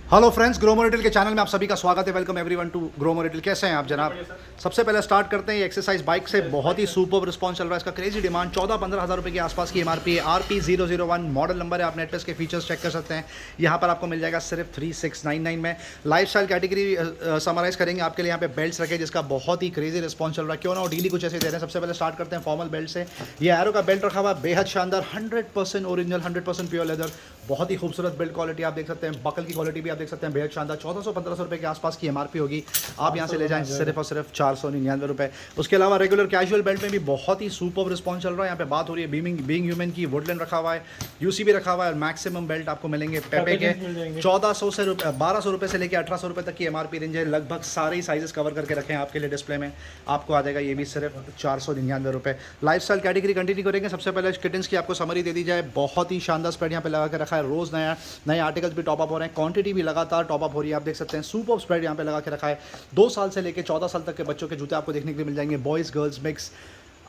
Hello friends, Gromo retail के channel में आप सभी का स्वागत है। Welcome everyone to Gromo retail. कैसे हैं आप जनाब? सबसे पहले स्टार्ट करते हैं ये एक्सरसाइज बाइक से। बहुत ही सुपर रिस्पॉन्स चल रहा है इसका। क्रेजी डिमांड 14-15 हज़ार रुपये के आसपास की एमआरपी है। RP001 मॉडल नंबर है। आप नेट पे इसके फीचर्स चेक कर सकते हैं। यहाँ पर आपको मिल जाएगा सिर्फ 3699 में। लाइफ स्टाइल कैटेगरी समराइज करेंगे आपके लिए। यहाँ पे बेल्ट्स रखे जिसका बहुत ही क्रेजी रिस्पॉन्स चल रहा है। क्यों ना वो डेली कुछ ऐसे दे रहे हैं। सबसे पहले स्टार्ट करते हैं फॉर्मल बेल्ट से। ये एरो का बेल्ट रखा हुआ है, बेहद शानदार, 100% ओरिजिनल, 100% प्योर लेदर। बहुत ही खूबसूरत बिल्ड क्वालिटी आप देख सकते हैं। बकल की क्वालिटी भी आप देख सकते हैं, बेहद शानदार। 1400-1500 रुपये के आसपास की एमआरपी होगी। आप यहाँ से ले जाएं सिर्फ और सिर्फ 499 रुपये। उसके अलावा रेगुलर कैजुअल बेल्ट में भी बहुत ही सुपर रिस्पॉन्स चल रहा है। यहाँ पे बात हो रही है बीइंग ह्यूमन की। वुडलैंड रखा हुआ है, यूसीबी रखा हुआ है। और मैक्सिमम बेल्ट आपको मिलेंगे पेपे के 1400 से 1200 रुपये से लेकर 1800 रुपये तक की एमआरपी रेंज है। लगभग सारे ही साइजेस कवर करके रखे हैं आपके लिए डिस्प्ले में। आपको आ जाएगा ये भी सिर्फ 499 रुपये। लाइफ स्टाइल कैटेगरी कंटिन्यू करेंगे। सबसे पहले किटन्स की आपको समरी दे दी जाए। बहुत ही शानदार स्प्रेड यहाँ पे लगा के रखा है। रोज़ नए आर्टिकल्स भी टॉप अप हो रहे हैं। क्वांटिटी भी लगातार टॉप अप हो रही है। आप देख सकते हैं सुपर स्प्रेड यहाँ पे लगा के रखा है। 2 साल से लेकर 14 साल तक के बच्चों के जूते आपको देखने के लिए मिल जाएंगे। बॉयज़ गर्ल्स मिक्स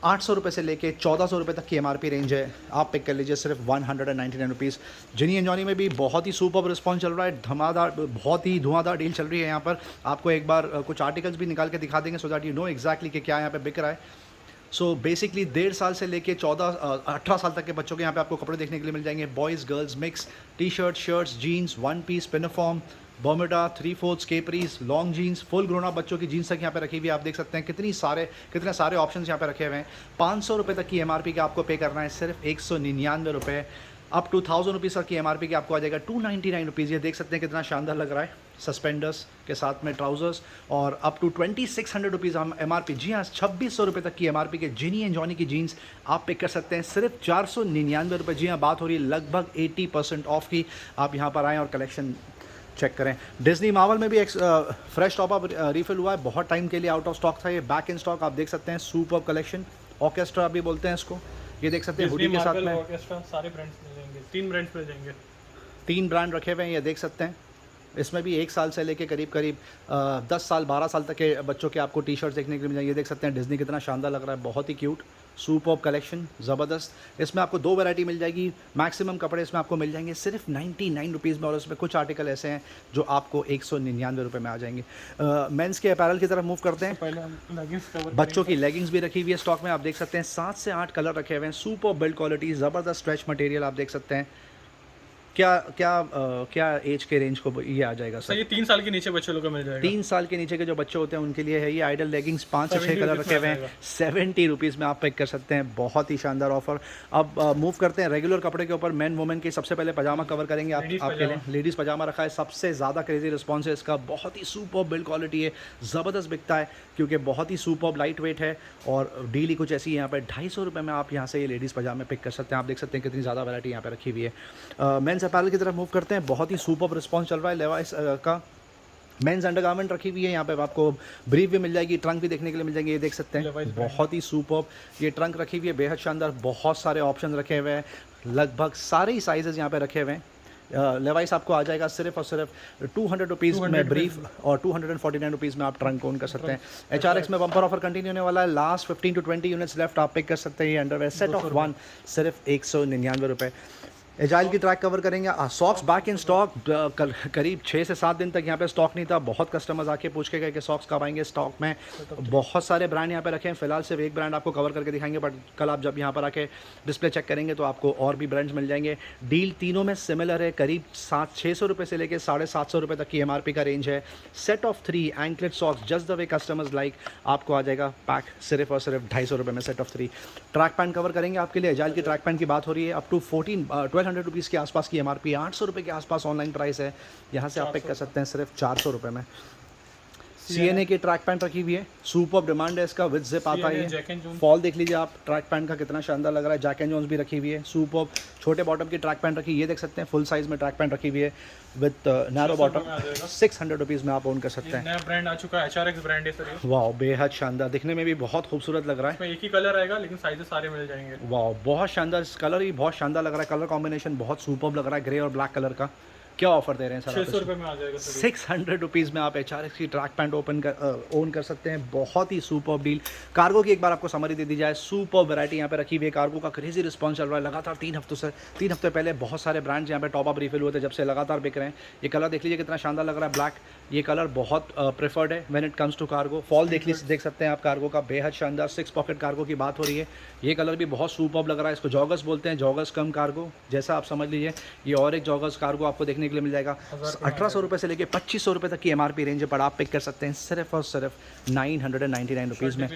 800 रुपये से लेके 1400 रुपये तक की एमआरपी रेंज है। आप पिक कर लीजिए सिर्फ 199 रुपीज़। जिनी एंजॉनी में भी बहुत ही सुपर रिस्पॉन्स चल रहा है। धमादार, बहुत ही धुआंधार डील चल रही है यहाँ पर। आपको एक बार कुछ आर्टिकल्स भी निकाल के दिखा देंगे so that you know exactly कि क्या यहाँ पे बिक रहा है। सो बेसिकली 1.5 साल से लेके 18 साल तक के बच्चों के यहाँ पे आपको कपड़े देखने के लिए मिल जाएंगे। Boys girls mix, T shirt, shirts, jeans, one piece, पिनफॉर्म, Bermuda, 3/4 capris, long jeans, full grown up बच्चों की जीन्स तक यहाँ पे रखी हुई है। आप देख सकते हैं कितने सारे ऑप्शंस यहाँ पे रखे हुए हैं। 500 रुपये तक की एमआरपी का आपको पे करना है सिर्फ 199 रुपये। अप टू 1000 रुपीज़ तक की एमआरपी की आपको आ जाएगा 299 रुपीज़। ये देख सकते हैं कितना शानदार लग रहा है। सस्पेंडर्स के साथ में ट्राउजर्स और अप टू 2600 रुपीज़ हम एमआरपी। जी हाँ, 2600 रुपये तक की एमआरपी के जिनी एंड जॉनी की जीन्स आप पिक कर सकते हैं सिर्फ 499 रुपये। जी हाँ, बात हो रही है लगभग 80% ऑफ की। आप यहाँ पर आएँ और कलेक्शन चेक करें। डिज्नी मार्वल में भी एक फ्रेश टॉप अप रिफिल हुआ है। बहुत टाइम के लिए आउट ऑफ स्टॉक था, ये बैक इन स्टॉक। आप देख सकते हैं सुपर कलेक्शन। ऑर्केस्ट्रा भी बोलते हैं इसको। ये देख सकते हैं हुडी के साथ में सारे ब्रांड्स मिल जाएंगे। 3 ब्रांड्स मिल जाएंगे। 3 ब्रांड रखे हुए हैं, ये देख सकते हैं। इसमें भी 1 साल से लेके करीब 10 साल 12 साल तक के बच्चों के आपको टी शर्ट देखने के लिए मिल जाएंगे। ये देख सकते हैं डिज्नी कितना शानदार लग रहा है। बहुत ही क्यूट सुपर कलेक्शन, ज़बरदस्त। इसमें आपको 2 वैरायटी मिल जाएगी। मैक्सिमम कपड़े इसमें आपको मिल जाएंगे सिर्फ 99 रुपीज़ में। और इसमें कुछ आर्टिकल ऐसे हैं जो आपको 199 रुपये में आ जाएंगे। मेंस के अपैरल की तरफ मूव करते हैं। पहले हम लेगिंग्स कवर बच्चों की लेगिंग्स भी रखी हुई है स्टॉक में। आप देख सकते हैं 7 से 8 कलर रखे हुए हैं। सुपर बिल्ड क्वालिटी, ज़बरदस्त स्ट्रेच मटेरियल आप देख सकते हैं। क्या एज के रेंज को ये आ जाएगा सर? ये 3 साल के नीचे बच्चे लोग को मिल जाएगा। 3 साल के नीचे के जो बच्चे होते हैं उनके लिए है ये आइडल लेगिंग्स। 5 से 6 कलर रखे हुए हैं। 70 रुपीज़ में आप पिक कर सकते हैं। बहुत ही शानदार ऑफर। अब मूव करते हैं रेगुलर कपड़े के ऊपर। मैन वुमेन के सबसे पहले पजामा कवर करेंगे आपके लिए। लेडीज़ पजामा रखा है। सबसे ज़्यादा क्रेजी रिस्पॉन्स है इसका। बहुत ही सुपर बिल्ड क्वालिटी है, ज़बरदस्त बिकता है क्योंकि बहुत ही सुपर लाइट वेट है। और डील ही कुछ ऐसी है यहाँ पर। 250 रुपये में आप यहाँ से ये लेडीज़ पजामे पिक कर सकते हैं। आप देख सकते हैं कितनी ज़्यादा वैरायटी यहाँ पर रखी हुई है। मेंस अपैरल की तरफ मूव करते हैं। बहुत ही सुपर रिस्पॉन्स चल रहा है। लेवाइस का मेंस अंडरगारमेंट रखी हुई है। यहाँ पे आपको ब्रीफ भी मिल जाएगी, ट्रंक भी देखने के लिए मिल जाएंगे। ये देख सकते हैं बहुत ही सुपर ये ट्रंक रखी हुई है, बेहद शानदार। बहुत सारे ऑप्शन रखे हुए हैं। लगभग सारे ही साइजेस यहाँ पे रखे हुए हैं। लेवाइस आपको आ जाएगा सिर्फ और सिर्फ 200 रुपीज़ में ब्रीफ और 249 रुपीज़ में आप ट्रंक ओन कर सकते हैं। HRX में बम्पर ऑफर कंटिन्यू होने वाला है। Last 15 to 20 units left. आप पिक कर सकते हैं ये अंडरवेयर सेट ऑफ 1 सिर्फ 199 रुपये। एजाइल की ट्रैक कवर करेंगे। Socks back in stock. करीब 6 से 7 दिन तक यहाँ पे स्टॉक नहीं था। बहुत कस्टमर्स आके पूछ के गए कि सॉक्स कब आएंगे स्टॉक में। बहुत सारे ब्रांड यहाँ पे रखे हैं। फिलहाल सिर्फ एक ब्रांड आपको कवर करके दिखाएंगे, बट कल आप जब यहाँ पर आके डिस्प्ले चेक करेंगे तो आपको और भी ब्रांड्स मिल जाएंगे। डील तीनों में सिमिलर है। करीब 600 रुपये से लेकर 750 रुपये तक की एमआरपी का रेंज है। Set of 3 anklet socks just the way customers like आपको आ जाएगा पैक सिर्फ और सिर्फ 250 रुपये में set of 3। Track pant cover करेंगे आपके लिए। एजाइल की ट्रैक पैंट की बात हो रही है। अप टू 1200 रुपीज़ के आसपास की एमआरपी। 800 रुपये के आसपास ऑनलाइन प्राइस है। यहाँ से आप पिक कर सकते हैं सिर्फ 400 रुपये में। CNA की ट्रैक पैंट रखी हुई है। सुपर डिमांड है इसका। विद जिप आता है। फॉल देख लीजिए आप ट्रैक पैंट का कितना शानदार लग रहा है। जैक एंड जोन्स भी रखी हुई है। सुपर छोटे बॉटम की ट्रैक पैंट रखी है। ये देख सकते हैं फुल साइज में ट्रैक पैंट रखी हुई है विद नैरो बॉटम। 600 रुपीज़ में आप ओन कर सकते हैं। नया ब्रांड आ चुका है, HRX ब्रांड है सर। वाह, बेहद शानदार। दिखने में भी बहुत खूबसूरत लग रहा है। इसमें एक ही कलर आएगा लेकिन साइजेस सारे मिल जाएंगे। वाह, बहुत शानदार। कलर ही बहुत शानदार लग रहा है। कलर कॉम्बिनेशन बहुत सुपर लग रहा है, ग्रे और ब्लैक कलर का। क्या ऑफर दे रहे हैं सर? 600 रुपये में आ जाएगा सर। 600 रुपीज़ में आप HRX की ट्रैक पैंट ओन कर सकते हैं। बहुत ही सुपर डील। कार्गो की एक बार आपको समरी दे दी जाए, सुपर वैरायटी यहाँ पे रखी हुई है। कार्गो का क्रेजी रिस्पॉन्स चल रहा है लगातार 3 हफ्ते पहले बहुत सारे ब्रांड्स यहाँ पे टॉप अप रिफिल हुए थे, जब से लगातार बिक रहे हैं। ये कलर देख लीजिए कितना शानदार लग रहा है, ब्लैक। ये कलर बहुत प्रेफर्ड है when it comes to cargo. Fall देख सकते हैं आप कार्गो का, बेहद शानदार 6 पॉकेट कार्गो की बात हो रही है। ये कलर भी बहुत सुपर लग रहा है। इसको जॉगर्स बोलते हैं, जॉगर्स कम कार्गो जैसा आप समझ लीजिए। ये और एक जॉगर्स कार्गो आपको देखने के लिए मिल जाएगा। 1800 रुपये से लेकर 2500 रुपये तक की MRP रेंज पर आप पिक कर सकते हैं सिर्फ और सिर्फ 999 रुपीज़ में।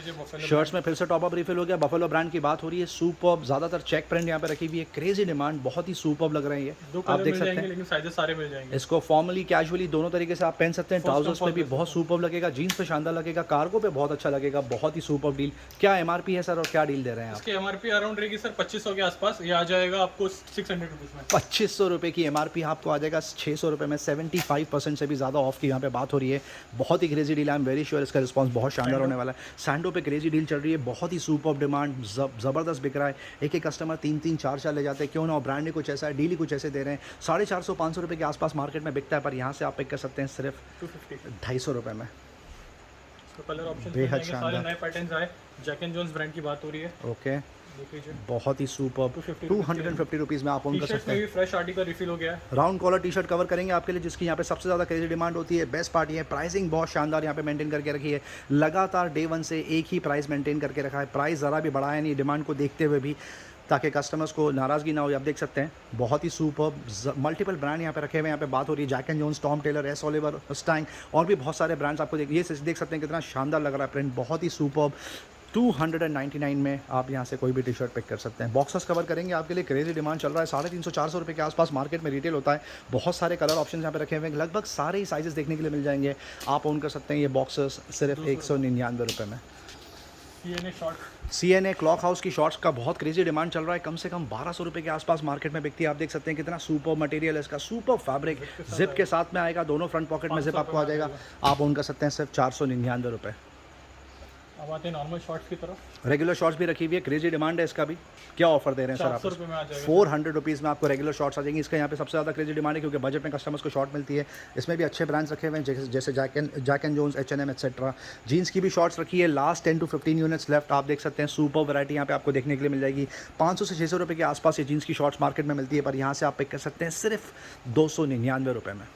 शर्ट्स में फिर से टॉप अप रिफिल हो गया। बफेलो ब्रांड की बात हो रही है, सुपर, ज़्यादातर चेक प्रिंट यहाँ पे रखी हुई है। क्रेजी डिमांड, बहुत ही सुपर लग रहे हैं ये, आप देख सकते हैं। लेकिन साइजेस सारे मिल जाएंगे। इसको फॉर्मली कैजुअली दोनों तरीके से आप पहन सकते हैं। ट्राउजर्स में भी बहुत सुपर लगेगा, जीन्स पे शानदार लगेगा, कार्गो पे बहुत अच्छा लगेगा। बहुत ही सुपर डील। क्या MRP है सर और क्या डील दे रहे हैं आप? इसकी MRP अराउंड रहेगी सर 2500 के आसपास। ये आ जाएगा आपको 600 रुपीज़ में। 2500 रुपये की MRP आपको आ जाएगा 600 रुपये में। 75% से भी ज़्यादा ऑफ की यहाँ पे बात हो रही है। बहुत ही crazy deal. I am very sure इसका रिस्पांस बहुत शानदार होने वाला है। सैंडो पे क्रेजी डील चल रही है, बहुत ही सुपर डिमांड, ज़बरदस्त बिक रहा है। एक कस्टमर 3 4 ले जाते हैं, क्यों ना हो। ब्रांड ही कुछ ऐसा है, डील ही कुछ ऐसे दे रहे हैं। 450 500 रुपये के आसपास मार्केट में बिकता है, पर यहाँ से आप पिक कर सकते हैं सिर्फ 250 रुपये में। कलर ऑप्शन बेहद सारे शानदार नए पैटर्न्स आए। जैक एंड जोन्स ब्रांड की बात हो रही है। ओके, देख लीजिए, बहुत ही सुपर। 250 रुपीज़ में आप ओन कर टी-शर्ट सकते में हैं। भी फ्रेश आर्टिकल रिफिल हो गया है। Round collar T shirt cover करेंगे आपके लिए, जिसकी यहाँ पे सबसे ज़्यादा क्रेजी डिमांड होती है। बेस्ट पार्टी है, प्राइसिंग बहुत शानदार यहाँ पे मेंटेन करके रखी है। लगातार डे 1 से एक ही प्राइस मेंटेन करके रखा है। प्राइस ज़रा भी बढ़ाया नहीं, डिमांड को देखते हुए भी, ताकि कस्टमर्स को नाराज़गी ना हो। आप देख सकते हैं बहुत ही सुपर मल्टीपल ब्रांड यहाँ पे रखे हुए हैं। यहाँ पे बात हो रही है Jack and Jones, Tom Tailor, S Oliver, स्टैंग और भी बहुत सारे ब्रांड्स आपको देख सकते हैं कितना शानदार लग रहा है प्रिंट। बहुत ही सुपर। 299 में आप यहाँ से कोई भी टी शर्ट पिक कर सकते हैं। बॉक्सेस कवर करेंगे आपके लिए, क्रेजी डिमांड चल रहा है। 350 400 रुपये के आसपास मार्केट में रिटेल होता है। बहुत सारे कलर ऑप्शन यहाँ पे रखे हुए हैं, लगभग सारे ही साइजेस देखने के लिए मिल जाएंगे। आप ओन कर सकते हैं ये बॉक्सेस सिर्फ 199 रुपये में। CNA क्लॉक हाउस की शॉर्ट्स का बहुत क्रेजी डिमांड चल रहा है। कम से कम 1200 रुपये के आसपास मार्केट में बिकती है। आप देख सकते हैं कितना सुपर मटेरियल है इसका, सुपर फैब्रिक। जिप के साथ में आएगा, दोनों फ्रंट पॉकेट में जिप आपको आ जाएगा। आप ओन कर सकते हैं सिर्फ 499 रुपये। अब आते हैं नॉर्मल शॉर्ट्स की तरफ। रेगुलर शॉर्ट्स भी रखी हुई है, क्रेजी डिमांड है इसका भी। क्या ऑफर दे रहे हैं सर आप? 400 रुपये में आ जाएगा। 400 रुपीज़ में आपको रेगुलर शॉर्ट्स आ जाएंगी। इसका यहाँ पे सबसे ज़्यादा क्रेजी डिमांड है, क्योंकि बजट में कस्टमर्स को शॉर्ट मिलती है। इसमें भी अच्छे ब्रांड्स रखे हुए हैं, जैसे Jack and Jones, H&M etcetera. Jeans की भी शॉर्ट्स रखी है, लास्ट 10 to 15 यूनिट्स लेफ्ट। आप देख सकते हैं सुपर वैरायटी यहाँ पे आपको देखने के लिए मिल जाएगी। 500 से 600 रुपये के आसपास ये जीन्स की शॉर्ट्स मार्केट में मिलती है, पर यहाँ से आप पिक कर सकते हैं सिर्फ 299 रुपये में।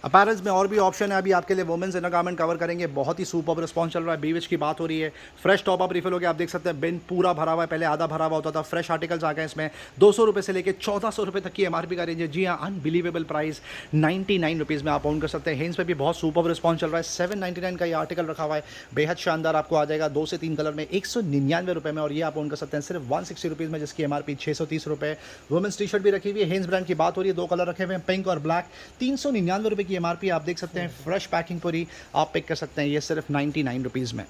अपैरल्स में और भी ऑप्शन है। अभी आपके लिए वुमेंस इनर गारमेंट कवर करेंगे। बहुत ही सुपर रिस्पॉन्स चल रहा है। बीविच की बात हो रही है, फ्रेश टॉप अप रिफिल हो गया। आप देख सकते हैं बिन पूरा भरा हुआ है, पहले आधा भरा हुआ होता था। फ्रेश आर्टिकल्स आ गए इसमें। 200 रुपये से लेकर 1400 रुपये तक की MRP का रेंज है। जी हाँ, अनबिलीवेबल प्राइस 99 रुपीज़ में आप ओन कर सकते हैं। हेंस पे भी बहुत सुपर रिस्पॉन्स चल रहा है। 799 का ये आर्टिकल रखा हुआ है, बेहद शानदार। आपको आ जाएगा 2 से 3 कलर में 199 रुपये में, और ये आप ओन कर सकते हैं सिर्फ 160 रुपीज़ में, जिसकी MRP 630 रुपये। वुमेंस टी शर्ट भी रखी हुई है, हेंस ब्रांड की बात हो रही है। 2 कलर रखे हुए हैं, पिंक और ब्लैक। 399 रुपये की MRP आप देख सकते हैं। फ्रेश पैकिंग पूरी आप पिक कर सकते हैं ये सिर्फ 99 रुपीज़ में।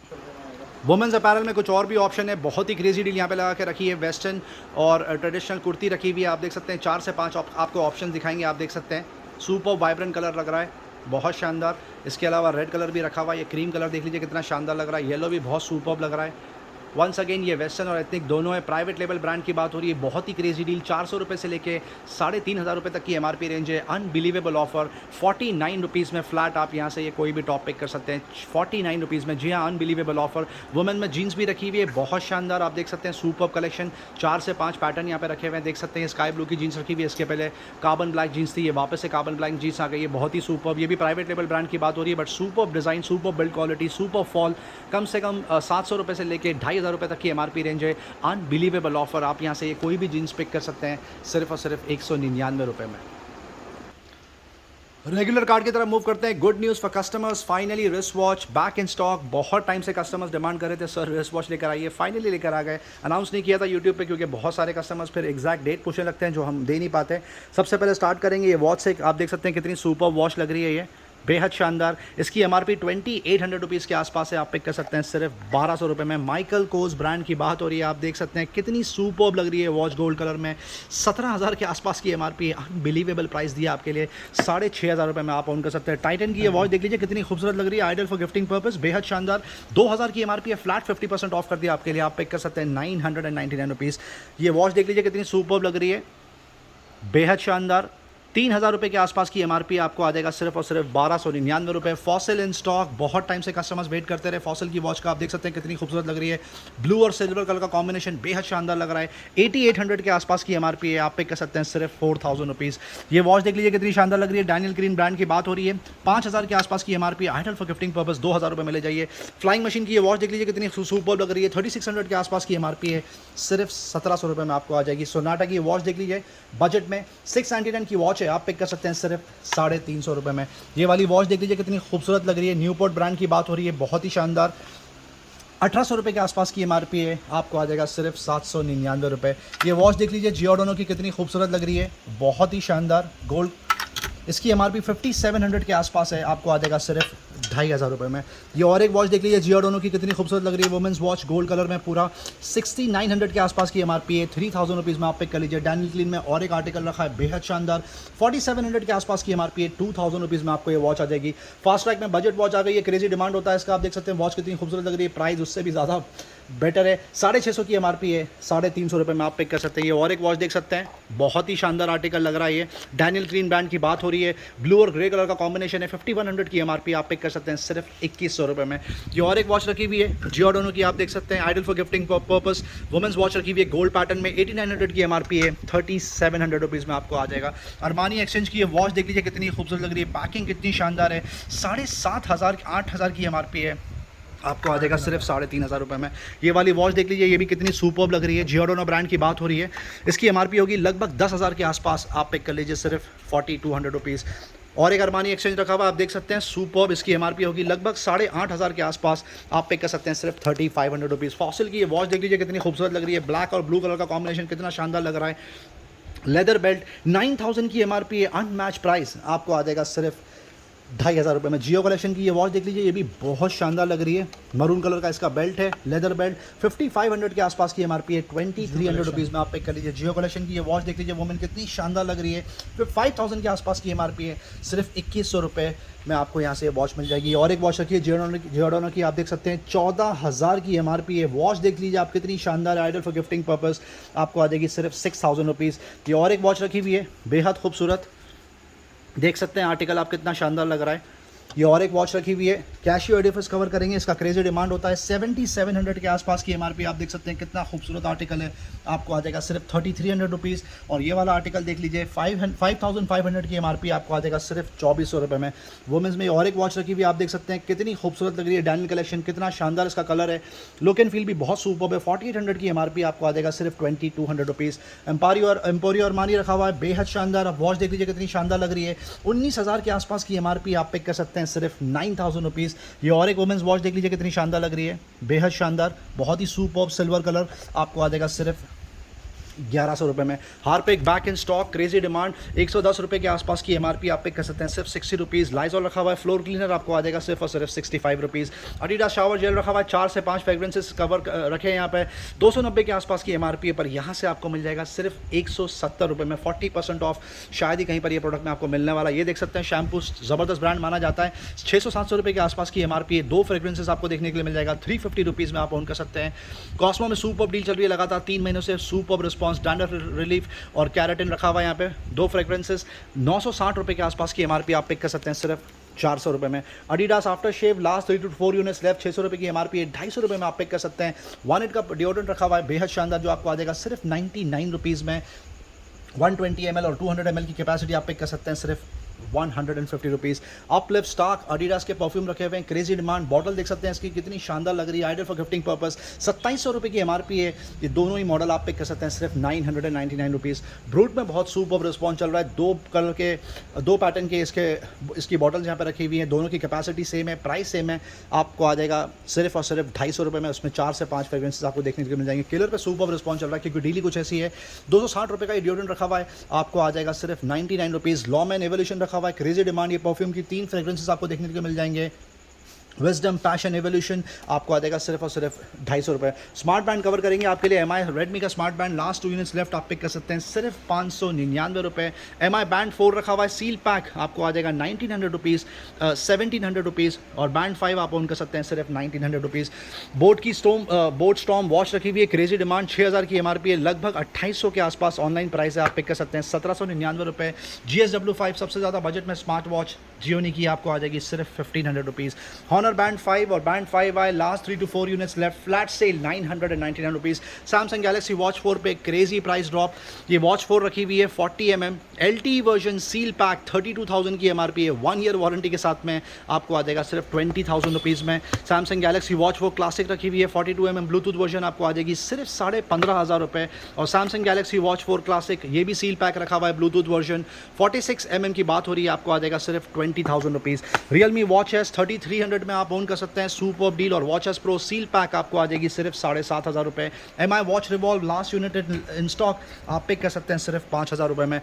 वुमेंस अपैरल में कुछ और भी ऑप्शन है। बहुत ही क्रेजी डील यहाँ पे लगा के रखी है। वेस्टर्न और ट्रेडिशनल कुर्ती रखी हुई है। आप देख सकते हैं 4 से 5 आपको ऑप्शन दिखाएंगे। आप देख सकते हैं सुपर वाइब्रेंट कलर लग रहा है, बहुत शानदार। इसके अलावा रेड कलर भी रखा हुआ है। ये क्रीम कलर देख लीजिए कितना शानदार लग रहा है। येलो भी बहुत सुपर लग रहा है। वंस अगेन ये वेस्टर्न और एथनिक दोनों है। प्राइवेट लेबल ब्रांड की बात हो रही है। बहुत ही क्रेजी डील, 400 रुपये से लेके 3500 रुपये तक की MRP रेंज है। अनबिलीवेबल ऑफर 49 रुपीज़ में फ्लैट आप यहाँ से ये कोई भी टॉप पिक कर सकते हैं 49 रुपीज़ में। जी हाँ, अनबिलीवेबल ऑफर। वुमेन में जीन्स भी रखी हुई है, बहुत शानदार। आप देख सकते हैं सुपर कलेक्शन। 4 से 5 पैटर्न यहाँ पे रखे हुए हैं, देख सकते हैं। स्काई ब्लू की जीन्स रखी हुई है, इसके पहले कार्बन ब्लैक जीन्स थी, ये वापस से कार्बन ब्लैक जीन्स आ गई है। बहुत ही सुपर। ये भी प्राइवेट लेबल ब्रांड की बात हो रही है, but super design, super build quality, super fall. कम से कम 700 रुपये से लेके 2500 रुपये तक की MRP रेंज है। Unbelievable offer. आप यहाँ से ये कोई भी जीन्स पिक कर सकते हैं सिर्फ और सिर्फ 199 रुपये में। रेगुलर कार्ड की तरफ मूव करते हैं। Good news for customers, finally wrist watch back in stock. बहुत टाइम से कस्टमर्स डिमांड कर रहे थे सर रिस्ट वॉच लेकर आइए, फाइनली लेकर आ गए। अनाउंस नहीं किया था यूट्यूब पे, क्योंकि बहुत सारे कस्टमर्स फिर एग्जैक्ट डेट पूछने लगते हैं, जो हम दे नहीं पाते। सबसे पहले स्टार्ट करेंगे ये वॉच से। आप देख सकते हैं कितनी सुपर वॉच लग रही है, ये बेहद शानदार। इसकी MRP 2800 रुपीज़ के आसपास है। आप पिक कर सकते हैं सिर्फ 1200 रुपये में। माइकल कोस ब्रांड की बात हो रही है। आप देख सकते हैं कितनी सुपर्ब लग रही है वॉच, गोल्ड कलर में। 17000 के आसपास की MRP, अनबिलीवेबल प्राइस दिया आपके लिए 6500 रुपये में आप ओन कर सकते हैं। टाइटन की ये वॉच देख लीजिए कितनी खूबसूरत लग रही है, आइडियल फॉर गिफ्टिंग पर्पस, बेहद शानदार। 2000 की MRP है, फ्लैट 50% ऑफ कर दिया आपके लिए। आप पिक कर सकते हैं 999 रुपीज़। ये वॉच देख लीजिए कितनी सुपर्ब लग रही है, बेहद शानदार। 3000 रुपये के आसपास की एमआरपी आपको आ जाएगा सिर्फ और सिर्फ 1299 रुपये। फॉसिल इन स्टॉक, बहुत टाइम से कस्टमर्स वेट करते रहे। फॉसिल की वॉच का आप देख सकते हैं कितनी खूबसूरत लग रही है, ब्लू और सिल्वर कलर का कॉम्बिनेशन बेहद शानदार लग रहा है। 8800 के आसपास की एमआरपी है, आप पे कर सकते हैं सिर्फ 4000 रुपीज़। ये वॉच देख लीजिए कितनी शानदार लग रही है, डैनियल ग्रीन ब्रांड की बात हो रही है। 5000 के आसपास की MRP, ideal for gifting purpose 2000 रुपये में ले जाइए। फ्लाइंग मशीन की ये वॉच देख लीजिए कितनी सुपर लग रही है, 3600 के आसपास की एमआरपी है, सिर्फ 1700 रुपये में आपको आ जाएगी। सोनाटा की वॉच देख लीजिए बजट में 699 की वॉच है, आप पिक कर सकते हैं सिर्फ 350 रुपये में। ये वाली वॉच देख लीजिए कितनी खूबसूरत लग रही है, न्यूपोर्ट ब्रांड की बात हो रही है, बहुत ही शानदार। 1800 रुपये के आसपास की एमआरपी है, आपको आ जाएगा सिर्फ 799 रुपये। ये वॉच देख लीजिए जियोडोनो की कितनी खूबसूरत लग रही है, बहुत ही शानदार गोल्ड। इसकी एमआरपी 5700 के आसपास है, आपको आ जाएगा सिर्फ 2500 रुपये में। ये और एक वॉच देख लीजिए जियोडोनो की कितनी खूबसूरत लग रही है, वुमेंस वॉच गोल्ड कलर में पूरा 6900 के आसपास की एमआरपी है, 3000 रुपीज़ में आप पिक कर लीजिए। डैनियल क्लीन में और एक आर्टिकल रखा है बेहद शानदार, 4700 के आसपास की एमआरपी है, 2000 रुपीज़ में आपको ये वॉच आ जाएगी। फास्ट ट्रैक में बजट वॉच आ गई है, क्रेजी डिमांड होता है इसका, आप देख सकते हैं वॉच कितनी खूबसूरत लग रही है, प्राइस उससे भी ज़्यादा बेटर है, 650 की एमआरपी है, 350 रुपये में आप पिक कर सकते हैं। ये और एक वॉच देख सकते हैं, बहुत ही शानदार आर्टिकल लग रहा है, ये डैनियल ग्रीन ब्रांड की बात हो रही है, ब्लू और ग्रे कलर का कॉम्बिनेशन है, 5100 की एमआरपी, आप पिक कर सकते हैं सिर्फ 2100 रुपये में। ये और एक वॉच रखी हुई है जियोडोनो की, आप देख सकते हैं ideal for gifting purpose, women's watch रखी हुई है गोल्ड पैटर्न में, 8900 की एमआरपी है, 3700 रुपीज़ में आपको आ जाएगा। अरमानी एक्सचेंज की ये वॉच देख लीजिए कितनी खूबसूरत लग रही है, पैकिंग कितनी शानदार है, 7500 8000 की एमआरपी है, आपको आ जाएगा सिर्फ 3500 रुपये में। ये वाली वॉच देख लीजिए, ये भी कितनी सुपर्ब लग रही है, जियोडोनो ब्रांड की बात हो रही है, इसकी एमआरपी होगी लगभग 10,000 के आसपास, आप पिक कर लीजिए सिर्फ 4200 रुपीज़। और एक अरमानी एक्सचेंज रखा हुआ आप देख सकते हैं सुपर्ब, इसकी एमआरपी होगी लगभग 8500 के आसपास, आप पिक कर सकते हैं सिर्फ 3500 रुपीज़। फॉसिल की ये वॉच देख लीजिए कितनी खूबसूरत लग रही है, ब्लैक और ब्लू कलर का कॉम्बिनेशन कितना शानदार लग रहा है। लेदर बेल्ट 9000 की एमआरपी है, अनमैच प्राइस, आपको आ जाएगा सिर्फ 2500 रुपये में। जियो कलेक्शन की ये वॉच देख लीजिए, ये भी बहुत शानदार लग रही है, मरून कलर का इसका बेल्ट है, लेदर बेल्ट, 5500 के आसपास की एमआरपी है, 2300 रुपीज़ में आप पिक कर लीजिए। जियो कलेक्शन की ये वॉच देख लीजिए, वुमेन कितनी शानदार लग रही है, 5000 के आसपास की एमआरपी है, सिर्फ 2100 रुपये में आपको यहाँ से वॉच मिल जाएगी। और एक वॉच रखी है जियोडोनो की, आप देख सकते हैं 14000 की एमआरपी है, वॉच देख लीजिए आप कितनी शानदार है, आइडल फॉर गिफ्टिंग पर्पस, आपको आ जाएगी सिर्फ 6000 रुपीज़। ये और एक वॉच रखी हुई है बेहद खूबसूरत, देख सकते हैं आर्टिकल आप कितना शानदार लग रहा है। ये और एक वॉच रखी हुई है, कैशियो एडिफिस कवर करेंगे, इसका क्रेजी डिमांड होता है, 7700 के आसपास की एमआरपी, आप देख सकते हैं कितना खूबसूरत आर्टिकल है, आपको आ जाएगा सिर्फ 3300 रुपीज़। और ये वाला आर्टिकल देख लीजिए 5500 की एमआरपी, आपको आ जाएगा सिर्फ 2400 रुपये में। वुमेंस में और एक वॉच रखी हुई आप देख सकते हैं कितनी खूबसूरत लग रही है, डैनियल कलेक्शन, कितना शानदार इसका कलर है, लुक एंड फील भी बहुत सुपर्ब है, 4800 की एमआरपी, आपको आ जाएगा सिर्फ 2200 रुपीज़। एम्पोरियो अरमानी रखा हुआ है बेहद शानदार, अब वॉच देख लीजिए कितनी शानदार लग रही है, 19000 के आसपास की एमआरपी, आप पिक कर सकते हैं सिर्फ 9000 रुपीज़। ये और एक वुमेंस वॉच देख लीजिए कितनी शानदार लग रही है, बेहद शानदार, बहुत ही सुपर्ब सिल्वर कलर, आपको आ जाएगा सिर्फ 1100 रुपये में। Harpic back in stock, crazy demand, 110 रुपये के आसपास की एमआरपी, आप पिक कर सकते हैं सिर्फ 60 रुपीज़। लाइजॉल रखा हुआ है फ्लोर क्लीनर, आपको आ जाएगा सिर्फ और सिर्फ 65 रुपीज़। अडीडास शावर जेल रखा हुआ है, 4 से 5 फ्रेग्रेंसेस कवर रखे हैं यहाँ पे, 290 के आसपास की एमआरपी है, पर यहाँ से आपको मिल जाएगा सिर्फ 170 रुपये में, 40% ऑफ शायद ही कहीं पर ये प्रोडक्ट में आपको मिलने वाला। ये देख सकते हैं शैम्पू ज़बरदस्त ब्रांड माना जाता है, 600-700 रुपये के आसपास की एमआरपी है, 2 फ्रेग्रेंसेस आपको देखने के लिए मिल जाएगा, 350 रुपीज़ में आप ओन कर सकते हैं। कॉस्मो में सुपर्ब डील चल रही है लगातार 3 महीनों से, सुपर्ब रिस्पॉन्स, डैंड्रफ रिलीफ और कैराटिन रखा हुआ है यहाँ पे, 2 फ्रेग्रेंसेस, 960 रुपये के आसपास की एमआरपी, आप पिक कर सकते हैं सिर्फ 400 रुपये में। Adidas after shave last 3 to 4 units left, 600 रुपये की एमआरपी है, 250 रुपये में आप पिक कर सकते हैं। 1 का डिओड्रेंट रखा हुआ है बेहद शानदार, जो आपको आ जाएगा सिर्फ 99 रुपीज़ में, 120 ml और 200 ml की कैपेसिटी आप पिक कर सकते हैं सिर्फ 150 रुपीज़। अपलिफ्ट स्टॉक, अडीडास के परफ्यूम रखे हुए हैं, क्रेजी डिमांड, बॉटल देख सकते हैं इसकी कितनी शानदार लग रही है, आइडल फॉर गिफ्टिंग पर्पस, 2700 रुपये की एमआरपी है, ये दोनों ही मॉडल आप पिक कर सकते हैं सिर्फ 999 रुपीज़। ब्रूट में बहुत सुपर्ब रिस्पॉन्स चल रहा है, 2 कलर के 2 पैटर्न के इसकी बॉटल्स यहाँ पर रखी हुई हैं, दोनों की कैपेसिटी सेम है, प्राइस सेम है, आपको आ जाएगा सिर्फ और सिर्फ 250 रुपये में, उसमें 4 से 5 फ्रेग्रेंसेस आपको देखने को मिल जाएंगे। किलर पे सुपर्ब रिस्पॉन्स चल रहा है क्योंकि डीली कुछ ऐसी है। 260 रुपये का डिओड्रेंट रखा हुआ है, आपको आ जाएगा सिर्फ 99 रुपीज़। लॉमैन एवोल्यूशन रखा हुआ है, क्रेजी डिमांड, ये परफ्यूम की 3 फ्रेग्रेंसेस आपको देखने को मिल जाएंगे, विजडम पैशन एवोल्यूशन आपको आ जाएगा सिर्फ और सिर्फ 250 रुपये। स्मार्ट बैंड कवर करेंगे आपके लिए MI रेडमी का smart band, last 2 units left, आप पिक कर सकते हैं सिर्फ 599 रुपये। MI बैंड 4 रखा हुआ है, सील पैक आपको आ जाएगा 1900 रुपीज़, 1700 रुपीज़, और बैंड 5 आप ओन कर सकते हैं सिर्फ 1900 रुपीज़। बोट स्टॉर्म वॉच रखी हुई है, क्रेजी डिमांड, 6000 की MRP है, लगभग 2800 के आसपास ऑनलाइन प्राइस है, आप पिक कर सकते हैं 1799 रुपये। GSW5 सबसे ज़्यादा बजट में स्मार्ट वॉच जियोनी की आपको आ जाएगी सिर्फ 1500 रुपीज़। हॉनर बैंड 5 और बैंड 5 आए, last 3 to 4 units left, flat cell 999 rupees. Samsung Galaxy watch 4 पे क्रेजी प्राइस ड्रॉप, ये वॉच 4 रखी हुई है 40mm LTE version, seal pack, 32,000 की MRP है, 1 ईयर वारंटी के साथ में आपको आ जाएगा सिर्फ 20,000 रुपीज़ में। सैमसंग गैलेक्सी वॉच 4 क्लासिक रखी हुई है 42mm ब्लूटूथ वर्जन, आपको आ जाएगी सिर्फ 15,500 रुपये। और सैमसंग गैलेक्सी वॉच 4 क्लासिक, ये भी सील पैक रखा हुआ है, ब्लूटूथ वर्जन, 46mm की बात हो रही है, आपको आ जाएगा सिर्फ 20,000 रुपीज़। रियलमी वॉच एस 3300 में आप ओन कर सकते हैं, सुपर डील, और watch S pro seal pack आपको आ जाएगी सिर्फ 7,500 रुपये। MI watch revolve last unit in stock, आप पिक कर सकते हैं सिर्फ 5,000 रुपये में।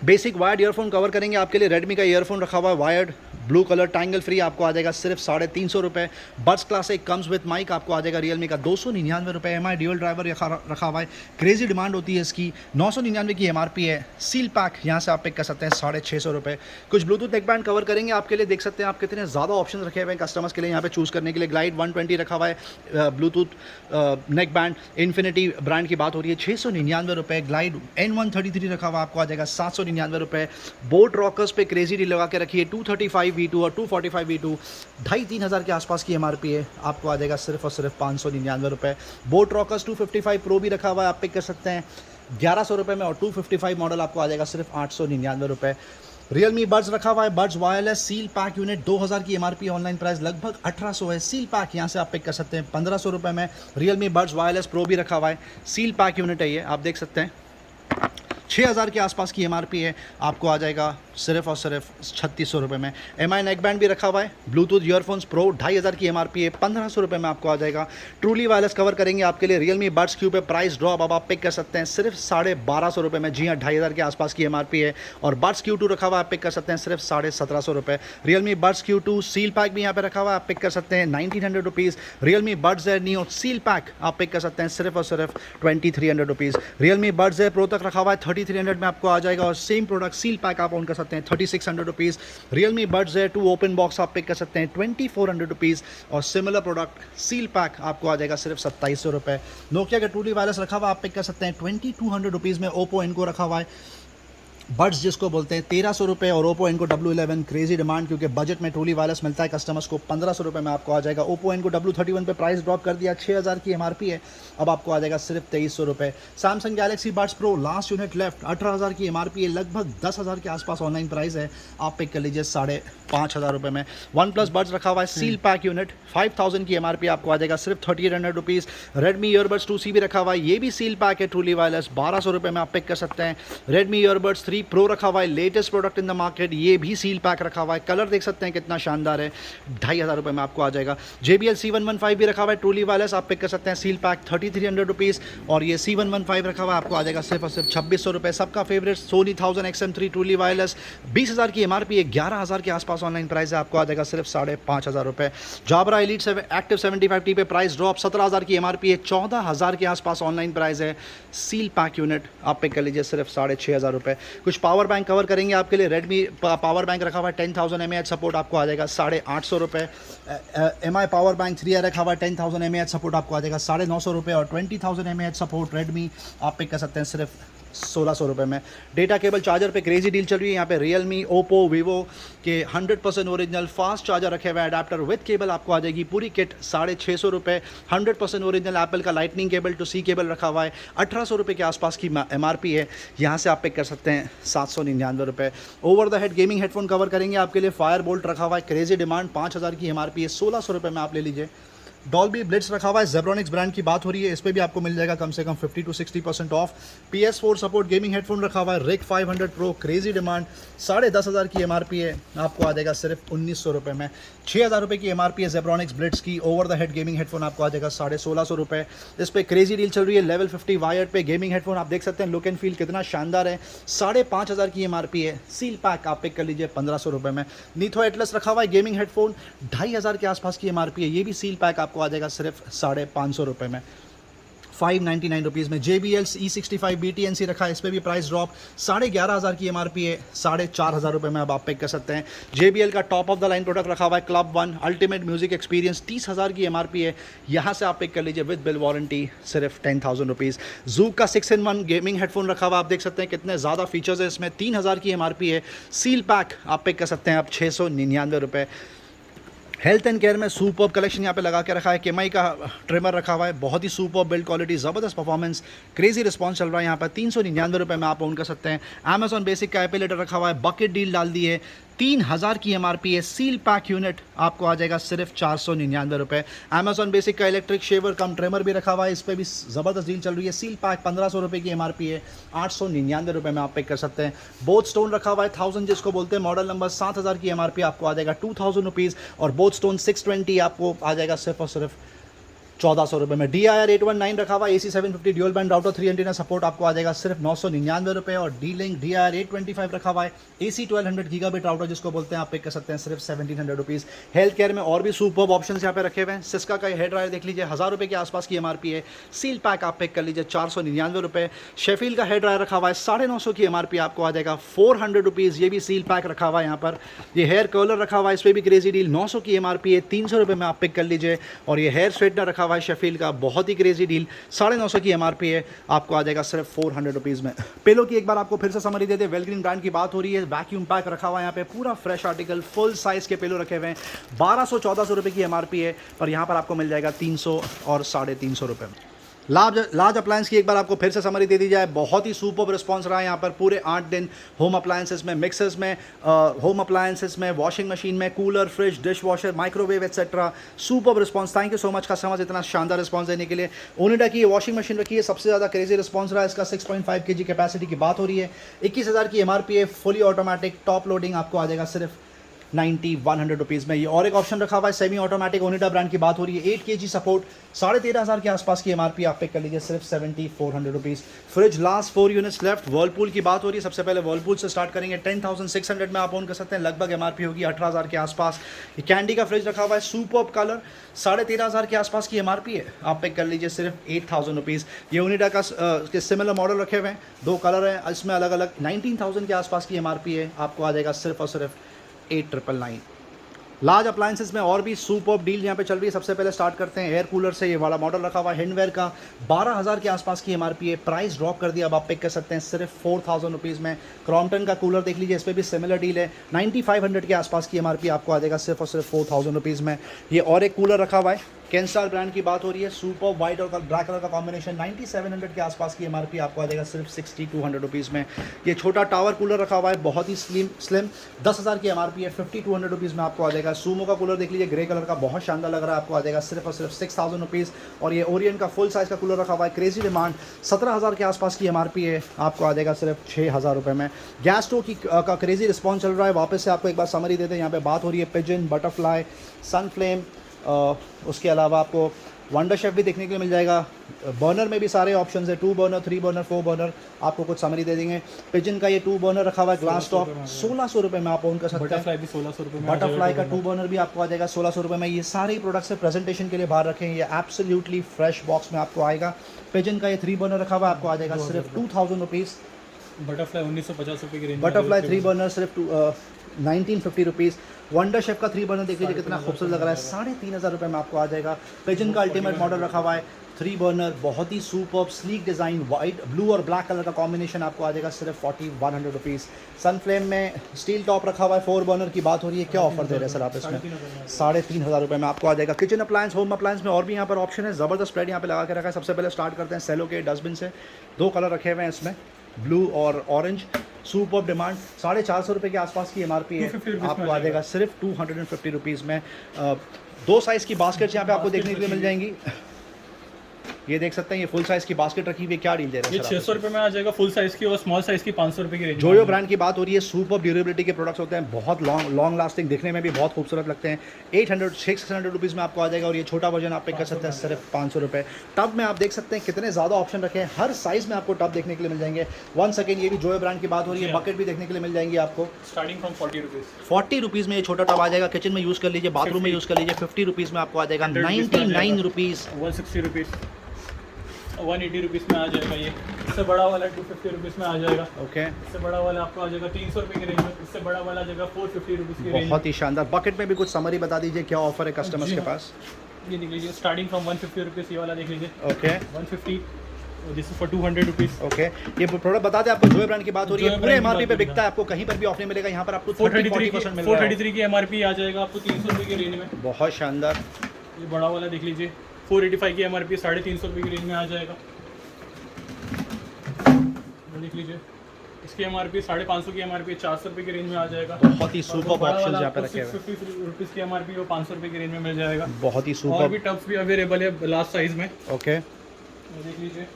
बेसिक वायर्ड ईयरफोन कवर करेंगे आपके लिए, रेडमी का ईयरफोन रखा हुआ है wired, blue colour, tangle free, आपको आ जाएगा सिर्फ 350 रुपये। Buds classic comes with mic आपको आ जाएगा रियलमी का 299 रुपये। MI ड्यूल ड्राइवर रखा हुआ है, क्रेजी डिमांड होती है इसकी, 999 की MRP है, सील पैक यहाँ से आप पिक कर सकते हैं 650 रुपये। कुछ ब्लूटूथ नेक बैंड कवर करेंगे आपके लिए, देख सकते हैं आप कितने ज़्यादा ऑप्शन रखे हुए हैं कस्टमर्स के लिए यहाँ पे चूज़ करने के लिए। ग्लाइड 120 रखा हुआ है Bluetooth neck band, infinity brand की बात हो रही है, 699 रुपये। ग्लाइड N133 रखा हुआ आपको आ जाएगा 799 रुपये। बोट रॉकर्स पे क्रेजी डील लगा के रखी है, 235V2 और 245V2, 2,500 के आसपास की MRP है, आपको आ जाएगा सिर्फ और सिर्फ 599 रुपये। बोट रॉकर्स 255 प्रो भी रखा हुआ है, आप पिक कर सकते हैं 1100 रुपये में, और 255 मॉडल आपको आ जाएगा सिर्फ 899 रुपये। रियलमी बड्स रखा हुआ है, buds wireless seal pack unit, 2000 की MRP, ऑनलाइन प्राइस लगभग 1800 है। सील पैक यहाँ से आप पिक कर सकते हैं 1500 रुपये में। रियलमी बड्स वायरलेस प्रो भी रखा हुआ है, सील पैक यूनिट है ये, आप देख सकते हैं 6000 के आसपास की MRP है, आपको आ जाएगा सिर्फ और सिर्फ 3600 रुपये में। MI नेक बैंड भी रखा हुआ है, ब्लूटूथ ईयरफोन्स प्रो, 2500 की MRP है, 1500 रुपये में आपको आ जाएगा। ट्रूली वायरलेस कवर करेंगे आपके लिए, रियलमी बड्स क्यू पे प्राइस ड्रॉप अब आप पिक कर सकते हैं सिर्फ 1250 रुपये में। जी हाँ, 2500 के आसपास की MRP है, और बड्स Q2 रखा हुआ है, आप पिक कर सकते हैं सिर्फ 1750 रुपये। Realme buds Q2 seal pack भी यहाँ पे रखा हुआ है, आप पिक कर सकते हैं 1900 rupees. Realme buds air neo seal pack आप पिक कर सकते हैं सिर्फ और सिर्फ 2300 rupees. Realme buds air pro तक रखा हुआ है, 3300 में आपको आ जाएगा, और सेम प्रोडक्ट सील पैक आप ऑन कर सकते हैं 3600 rupees. Realme buds air 2 open box आप पिक कर सकते हैं 2400 रुपीज़, और सिमिलर प्रोडक्ट सील पैक आपको आ जाएगा सिर्फ 2700 रुपये। नोकिया का ट्रूली वायरलेस रखा हुआ आप पिक कर सकते हैं 2200 रुपीज़ में। ओप्पो इनको रखा हुआ है बड्स जिसको बोलते हैं 1300 रुपये, और ओप्पो इनको W11 क्रेजी डिमांड, क्योंकि बजट में ट्रूली वायरलेस मिलता है कस्टमर्स को, 1500 रुपये में आपको आ जाएगा। ओप्पो इनको W31 पे प्राइस ड्रॉप कर दिया, 6000 की MRP है, अब आपको आ जाएगा सिर्फ 2300 रुपये। Samsung Galaxy buds pro last unit left, 18000 की MRP है, लगभग 10,000 के आसपास ऑनलाइन प्राइस है, आप पिक कर लीजिए 5,500 रुपये में। वन प्लस बड्स रखा हुआ है सील पैक यूनिट, 5000 की MRP आपको आ जाएगा सिर्फ 3800 रुपीज़। रेडमी ईयरबड्स 2C भी रखा हुआ है, ये भी सील पैक है ट्रूली वायरलेस, 1200 रुपये में आप पिक कर सकते हैं। रेडमी ईयरबड्स 3 प्रो रखा हुआ है, latest product in the market, ये भी सील पैक रखा हुआ है, कलर देख सकते हैं कितना शानदार है, 2500 रुपये में आपको आ जाएगा। JBL C115 भी रखा हुआ है ट्रूली वायरलेस, आप पिक कर सकते हैं सील पैक 3300 रुपीज़, और ये C115 रखा हुआ है, आपको आ जाएगा सिर्फ और सिर्फ 2600 रुपये। सबका favourite Soni 1000 XM3 truly wireless, 20000 की MRP है, 11000 के आसपास ऑनलाइन प्राइस है, आपको आ जाएगा सिर्फ 5500 रुपये। जाबरा एलीट एक्टिव 75T पे प्राइस ड्रॉप, 17000 की MRP है, 14000 के आसपास ऑनलाइन प्राइस है, सील पैक यूनिट आप पिक कर लीजिए सिर्फ 6500 रुपये। कुछ पावर बैंक कवर करेंगे आपके लिए, रेडमी पावर बैंक रखा हुआ है 10,000 mAh सपोर्ट, आपको आ जाएगा 850 रुपये। MI पावर बैंक 3 रखा हुआ है 10,000 mAh सपोर्ट, आपको आ जाएगा 950 रुपये, और 20,000 mAh सपोर्ट रेडमी आप पिक कर सकते हैं सिर्फ 1600 रुपये में। डेटा केबल चार्जर पे क्रेजी डील चल रही है यहाँ पे, रियलमी, ओप्पो, वीवो के 100% ओरिजिनल फास्ट चार्जर रखे हुए, अडाप्टर विद केबल आपको आ जाएगी पूरी किट 650 रुपये। 100% ओरिजिनल एप्पल का lightning cable to C cable रखा हुआ है, 1800 रुपये के आसपास की MRP है, यहाँ से आप पिक कर सकते हैं 799 रुपये। Over the head gaming headphone cover करेंगे आपके लिए, फायर बोल्ट रखा हुआ है, क्रेजी डिमांड, 5000 की MRP है, 1600 रुपये में आप ले लीजिए। डॉल्बी ब्लिट्स रखा हुआ है, जेब्रॉनिक्स ब्रांड की बात हो रही है, इस पे भी आपको मिल जाएगा कम से कम 50 to 60% of. PS4 support gaming headphone रखा हुआ है, रिक 500 प्रो, क्रेजी डिमांड, 10,500 की MRP है, आपको आ जाएगा सिर्फ 1900 रुपये में। 6,000 रुपये की MRP है जेब्रॉनिक्स ब्लिट्स की। Over the head gaming headphone आपको आ जाएगा 1650 रुपये। इस पर क्रेजी डील चल रही है, लेवल 50 वायर्ड पे गेमिंग हेडफोन आप देख सकते हैं, लुक एंड फील कितना शानदार है। 5,500 की MRP है, सील पैक आप पिक कर लीजिए 1500 रुपये में। नीथो एटलस रखा हुआ है गेमिंग हेडफोन, 2,500 के आसपास की MRP है, ये भी सील पैक आपको आ जाएगा सिर्फ 550 रुपये में, 599 रुपीज़ में। JBL E65 BTNC रखा है, इस पर भी प्राइस ड्रॉप, 11,500 की MRP है, 4,500 रुपये में अब आप पिक कर सकते हैं। JBL का top of the line product रखा हुआ है क्लब 1 अल्टीमेट म्यूजिक एक्सपीरियंस, 30,000 की MRP है, यहाँ से आप पिक कर लीजिए विद बिल वारंटी सिर्फ 10,000 रुपीज़। Zook का 6-in-1 गेमिंग हेडफोन रखा हुआ, आप देख सकते हैं कितने ज़्यादा फीचर्स है इसमें, 3,000 की MRP है, सील पैक आप पिक कर सकते हैं आप 699 रुपये। हेल्थ एंड केयर में सुपर्ब कलेक्शन यहाँ पे लगा के रखा है, केमाई का ट्रिमर रखा हुआ है, बहुत ही सुपर्ब बिल्ड क्वालिटी, ज़बरदस्त परफॉर्मेंस, क्रेजी रिस्पॉन्स चल रहा है यहाँ पर, 399 रुपये में आप ओन कर सकते हैं। अमेजॉन बेसिक का एपिलेटर रखा हुआ है, बकेट डील डाल दी है, 3,000 की MRP है, सील पैक यूनिट आपको आ जाएगा सिर्फ 499 रुपये। अमेजॉन बेसिक का इलेक्ट्रिक शेवर कम ट्रिमर भी रखा हुआ है, इस पर भी ज़बरदस्त डील चल रही है, सील पैक 1,500 रुपये की MRP है, 899 रुपये में आप पिक कर सकते हैं। बोथ स्टोन रखा हुआ है 1000 जिसको बोलते हैं, मॉडल नंबर, 7,000 की MRP आपको आ जाएगा 2,000 रुपीज़, और बोथ स्टोन 620 आपको आ जाएगा सिर्फ और सिर्फ 1,400 रुपये में। DIR 819 रखा हुआ, AC 750 dual band router 3 antenna support आपको आ जाएगा सिर्फ 999 रुपये, और D-Link DIR 825 रखा हुआ है, AC 1200 गीगाबिट राउटर जिसको बोलते हैं, आप पिक कर सकते हैं सिर्फ 1,700 रुपीज़। हेल्थ केयर में और भी सुपर्ब ऑप्शन यहाँ पे रखे हुए हैं। सिस्का का हेयर ड्रायर देख लीजिए, 1,000 रुपये के आसपास की MRP है, सील पैक आप पिक कर लीजिए 499 रुपये। शेफील्ड का हेयर ड्रायर रखा हुआ है, 950 की MRP आपको आ जाएगा 400 रुपीज़, ये भी सील पैक रखा हुआ है यहाँ पर। ये हेयर कर्लर रखा हुआ है, इस पर भी क्रेजी डील, 900 की MRP है, 300 रुपये में आप पिक कर लीजिए। और ये हेयर स्ट्रेटनर रखा हुआ है शेफील्ड का, बहुत ही क्रेजी डील, 950 की MRP है, आपको आ जाएगा सिर्फ 400 रुपीज़ में। पिलो की एक बार आपको फिर से समरी देते हैं, वेलग्रीन ब्रांड की बात हो रही है, वैक्यूम पैक रखा हुआ है यहाँ पे, पूरा फ्रेश आर्टिकल, फुल साइज़ के पिलो रखे हुए हैं, 1,200-1,400 रुपये की MRP है, पर यहाँ पर आपको मिल जाएगा 300 और 350 रुपये में। लार्ज अप्लायंस की एक बार आपको फिर से समरी दे दी जाए, बहुत ही सुपर्ब रिस्पांस रहा है यहाँ पर पूरे 8 दिन। होम अप्लायंसेस में, मिक्सर्स में, होम अप्लायंसेस में, वॉशिंग मशीन में, cooler, fridge, dish washer, microwave etcetera, superb response. Thank you so much customers इतना शानदार रिस्पांस देने के लिए। ओनिडा की ये वॉशिंग मशीन रखी है, सबसे ज़्यादा क्रेजी रिस्पांस रहा है इसका, 6.5 kg कैपेसिटी की बात हो रही है, 21,000 की MRP है, फुली ऑटोमेटिक, टॉप लोडिंग आपको आ जाएगा सिर्फ 90-100 रुपीज़ में। ये और एक ऑप्शन रखा हुआ है सेमी ऑटोमेटिक, ओनिडा ब्रांड की बात हो रही है, 8 kg सपोर्ट, 13,500 के आसपास की MRP आप पिक कर लीजिए सिर्फ 7,400 rupees. Fridge last 4 units left, Whirlpool की बात हो रही है, सबसे पहले वर्लपूल से स्टार्ट करेंगे, 10,600 में आप ओन कर सकते हैं, लगभग MRP होगी 18,000 के आसपास। ये कैंडी का फ्रिज रखा हुआ है, सुपर्ब कलर, 13,500 के आसपास की MRP है, आप पिक कर लीजिए सिर्फ 8,000 रुपीज़। ये ओनिडा का सिमिलर मॉडल रखे हुए हैं, 2 कलर हैं, इसमें अलग अलग, 19,000 के आसपास की MRP है, आपको आ जाएगा सिर्फ और सिर्फ 8,999। लार्ज अप्लायंसेस में और भी सुपर्ब डील यहाँ पे चल रही है। सबसे पहले स्टार्ट करते हैं एयर कूलर से, ये वाला मॉडल रखा हुआ है हैंडवेयर का, 12,000 के आसपास की MRP है, प्राइस ड्रॉप कर दिया, अब आप पिक कर सकते हैं सिर्फ 4,000 रुपीज़ में। क्रॉम्पटन का कूलर देख लीजिए, इस पर भी सिमिलर डील है, 9,500 के आसपास की MRP आपको आ जाएगा सिर्फ और सिर्फ 4,000 रुपीज़ में। ये और एक कूलर रखा हुआ है, कैंस्टार ब्रांड की बात हो रही है, सुपर वाइट और ब्लैक कलर का कॉम्बिनेशन, 9,700 के आसपास की MRP आपको आ जाएगा सिर्फ 6,200 रुपीज़ में। ये छोटा टावर कूलर रखा हुआ है, बहुत ही स्लिम, 10,000 की MRP है, 5,200 रुपीज़ में आपको आ जाएगा। सूमो का कूलर देख लीजिए, ग्रे कलर का, बहुत शानदार लग रहा है, आपको आ जाएगा सिर्फ और सिर्फ 6,000 रुपीज़। और ये ओरियन का फुल साइज़ का कूलर रखा हुआ है, क्रेजी डिमांड, 17,000 के आसपास की MRP है, आपको आ जाएगा सिर्फ 6,000 रुपये में। गैस स्टोव की का क्रेजी रिस्पॉन्स चल रहा है, वापस से आपको एक बार समरी देते हैं। यहाँ पे बात हो रही है पिजन, बटरफ्लाई, सनफ्लेम, उसके अलावा आपको वंडर शेफ भी देखने के लिए मिल जाएगा। बर्नर में भी सारे ऑप्शंस है, 2 बर्नर, 3 बर्नर, 4 बर्नर, आपको कुछ समरी दे देंगे। पिजन का ये 2 बर्नर रखा हुआ है, ग्लास टॉप, 1,600 रुपये में आप ओन कर सकते हैं। बटरफ्लाई भी 1,600 रुपये में, बटरफ्लाई का 2 बर्नर भी आपको आ जाएगा 1,600 रुपये में। ये सारे ही प्रोडक्ट्स से प्रेजेंटेशन के लिए बाहर रखे हैं, ये एब्सोल्युटली फ्रेश बॉक्स में आपको आएगा। पिजन का ये 3 बर्नर रखा हुआ है, आपको आ जाएगा सिर्फ 2,000 रुपीज़। बटरफ्लाई 1,950 रुपये की रेंज, बटरफ्लाई 3 बर्नर सिर्फ 1,950 रुपीज़। वंडर शेफ का 3 बर्नर देख लीजिए कितना खूबसूरत लग रहा है, 3,500 रुपये में आपको आ जाएगा। पिजन का अल्टीमेट मॉडल रखा हुआ है, 3 बर्नर, बहुत ही superb sleek design, white, blue और ब्लैक कलर का कॉम्बिनेशन आपको आ जाएगा सिर्फ 4,100 रुपीज़। सनफ्लेम में स्टील टॉप रखा हुआ है, 4 बर्नर की बात हो रही है, क्या ऑफर दे रहे हैं सर आप इसमें? 3,500 रुपये में आपको आ जाएगा। किचन अप्लायंस, होम अप्लायंस में और भी यहाँ पर ऑप्शन है, ज़बरदस्त स्प्रेड यहाँ पे लगा के रखा है। सबसे पहले स्टार्ट करते हैं सेलो के डस्टबिन से, 2 कलर रखे हुए हैं इसमें, ब्लू और ऑरेंज, सुपर डिमांड। 450 रुपये के आसपास की एमआरपी है, 250 रुपीज़ में आपको आ आ जाएगा सिर्फ 250 रुपीज़ में। दो साइज़ की बास्केट यहाँ पे आपको देखने के लिए मिल जाएंगी। ये देख सकते हैं, ये फुल साइज़ की बास्केट रखी हुई है। क्या डील दे रहे ये हैं सर? 600 रुपये में आ जाएगा फुल साइज़ की, और स्मॉल साइज़ की 500 रुपये की रेंज। जोयो ब्रांड की बात हो रही है, सुपर ड्यूरेबिलिटी के प्रोडक्ट्स होते हैं, बहुत लॉन्ग लास्टिंग, दिखने में भी बहुत खूबसूरत लगते हैं। 600 रुपीज़ में आपको आ जाएगा, और ये छोटा वर्जन आप पिक कर सकते हैं सिर्फ 500 रुपये। टब में आप देख सकते हैं कितने ज़्यादा ऑप्शन रखे हैं, हर साइज़ में आपको टब देखने के लिए मिल जाएंगे। 1 सेकेंड, ये भी जोयो ब्रांड की बात हो रही है, बकेट भी देखने के लिए मिल जाएंगी आपको। Starting from 40 rupees. 40 रुपीज़ में ये छोटा टब आ जाएगा, किचन में यूज़ कर लीजिए, बाथरूम में यूज़ कर लीजिए। 50 रुपीज़ में आपको आ जाएगा। 99 रुपीज़, 160 रुपीज़, 180 रुपीज़ में आ जाएगा। ये इससे बड़ा वाला 250 रुपीज़ में आ जाएगा। ओके, इससे बड़ा वाला आपको आ जाएगा 300 रुपये की रेंज में। इससे बड़ा वाला आ जाएगा 450 रुपीज़ की रेंज। बहुत ही शानदार। बकेट में भी कुछ समरी बता दीजिए, क्या ऑफर है कस्टमर्स जी के हाँ। पास? ये देख लीजिए, स्टार्टिंग फ्रॉम 150 रुपीज़, ये वाला देख लीजिए। Okay 150, this is for 200 rupees. Okay, ये प्रोडक्ट बता दें, आपको जोयो ब्रांड की बात हो रही है, जोयो पूरे ब्रांड की एमआरपी पे बात बिकता है, आपको कहीं पर भी ऑफर नहीं मिलेगा, यहाँ पर आपको 433 40% मिल रहा है। 433 की एमआरपी आ जाएगा आपको 300 रुपये की रेंज में। बहुत शानदार। ये बड़ा वाला देख लीजिए, 485 की एमआरपी 350 रुपये की रेंज में आ जाएगा। ये देख लीजिए, इसकी एमआरपी 550 की एमआरपी 400 रुपये की रेंज में आ जाएगा। बहुत ही सुपर ऑप्शंस यहाँ पे रखे हुए हैं। 650 रुपीज़ की एमआरपी वो 500 रुपये की रेंज में मिल जाएगा। बहुत ही और सुपर। भी टब्स भी अवेलेबल है लास्ट साइज में। ओके ये देख लीजिए,